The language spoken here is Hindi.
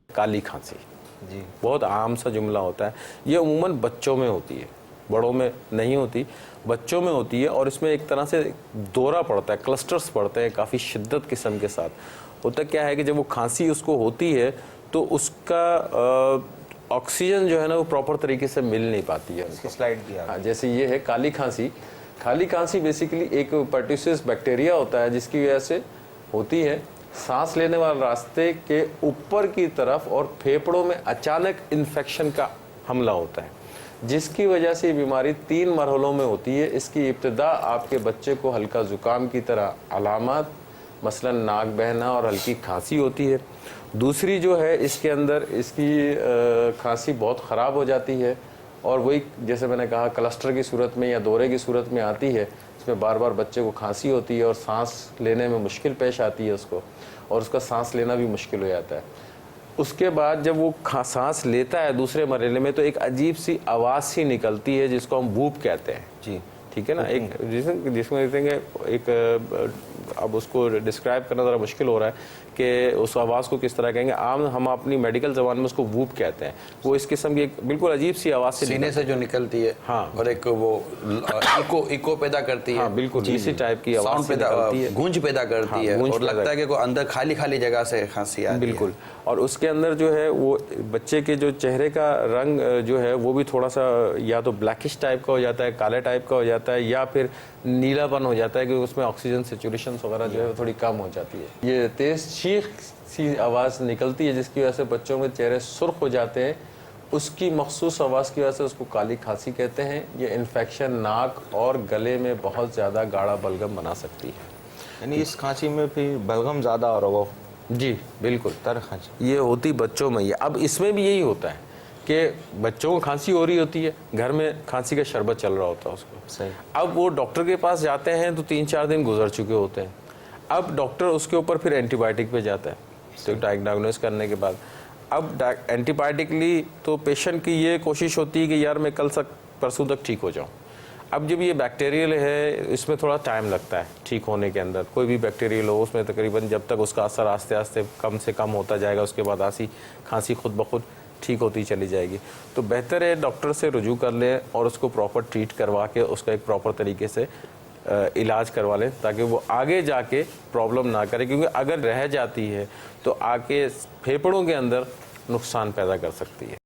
काली खांसी जी, बहुत आम सा जुमला होता है। ये अमूमन बच्चों में होती है, बड़ों में नहीं होती, बच्चों में होती है। और इसमें एक तरह से दौरा पड़ता है, क्लस्टर्स पड़ते हैं काफ़ी शिद्दत किस्म के साथ। होता क्या है कि जब वो खांसी उसको होती है तो उसका ऑक्सीजन जो है ना वो प्रॉपर तरीके से मिल नहीं पाती है। इसकी स्लाइड भी हाँ, जैसे ये है काली खांसी। काली खांसी बेसिकली एक पर्ट्यूसिस बैक्टीरिया होता है जिसकी वजह से होती है। सांस लेने वाले रास्ते के ऊपर की तरफ और फेफड़ों में अचानक इन्फेक्शन का हमला होता है, जिसकी वजह से ये बीमारी 3 मरहलों में होती है। इसकी इब्तिदा आपके बच्चे को हल्का जुकाम की तरह अलामत, मसलन नाक बहना और हल्की खांसी होती है। दूसरी जो है इसके अंदर इसकी खांसी बहुत ख़राब हो जाती है और वही जैसे मैंने कहा क्लस्टर की सूरत में या दौरे की सूरत में आती है। इसमें बार बार बच्चे को खांसी होती है और सांस लेने में मुश्किल पेश आती है उसको, और उसका सांस लेना भी मुश्किल हो जाता है। उसके बाद जब वो सांस लेता है दूसरे मरहले में तो एक अजीब सी आवाज़ सी निकलती है जिसको हम वूप कहते हैं। जी, ठीक है ना, एक जिसमें देखेंगे एक अब उसको डिस्क्राइब करना ज़रा मुश्किल हो रहा है कि उस आवाज़ को किस तरह कहेंगे। आम हम अपनी मेडिकल ज़बान में उसको वूप कहते हैं। वो इस किस्म की एक बिल्कुल अजीब सी आवाज़ से सीने से जो निकलती है। हाँ, और एक वो इको पैदा करती है। हाँ, बिल्कुल इसी टाइप की आवाज़ से निकलती है, गूंज पैदा करती है और लगता है कि कोई अंदर खाली खाली जगह से खांसी आ रही है। बिल्कुल। और उसके अंदर जो है वो बच्चे के जो चेहरे का रंग जो है वो भी थोड़ा सा या तो ब्लैकिश टाइप का हो जाता है, काले टाइप का हो जाता है, या फिर नीलापन हो जाता है क्योंकि उसमें ऑक्सीजन सेचुरेशन वगैरह जो है थोड़ी कम हो जाती है। ये तेज़ चीख सी आवाज़ निकलती है जिसकी वजह से बच्चों में चेहरे सुर्ख हो जाते हैं। उसकी मखसूस आवाज़ की वजह से उसको काली खांसी कहते हैं। ये इन्फेक्शन नाक और गले में बहुत ज़्यादा गाढ़ा बलगम बना सकती है। यानी इस खांसी में फिर बलगम ज़्यादा और वो जी बिल्कुल तर खांसी ये होती बच्चों में ही। अब इसमें भी यही होता है कि बच्चों को खांसी हो रही होती है, घर में खांसी का शरबत चल रहा होता है उसको। सही। अब वो डॉक्टर के पास जाते हैं तो 3-4 दिन गुजर चुके होते हैं। अब डॉक्टर उसके ऊपर फिर एंटीबायोटिक पे जाता है तो डायग्नोस करने के बाद। अब एंटीबायोटिक ली तो पेशेंट की ये कोशिश होती है कि यार मैं कल परसों तक ठीक हो जाऊँ। अब जब ये बैक्टीरियल है इसमें थोड़ा टाइम लगता है ठीक होने के अंदर। कोई भी बैक्टीरियल हो उसमें तकरीबन जब तक उसका असर आस्ते आस्ते कम से कम होता जाएगा उसके बाद खांसी खुद ब खुद ठीक होती चली जाएगी। तो बेहतर है डॉक्टर से रुजू कर लें और उसको प्रॉपर ट्रीट करवा के उसका एक प्रॉपर तरीके से इलाज करवा लें ताकि वो आगे जाके प्रॉब्लम ना करे, क्योंकि अगर रह जाती है तो आके फेफड़ों के अंदर नुकसान पैदा कर सकती है।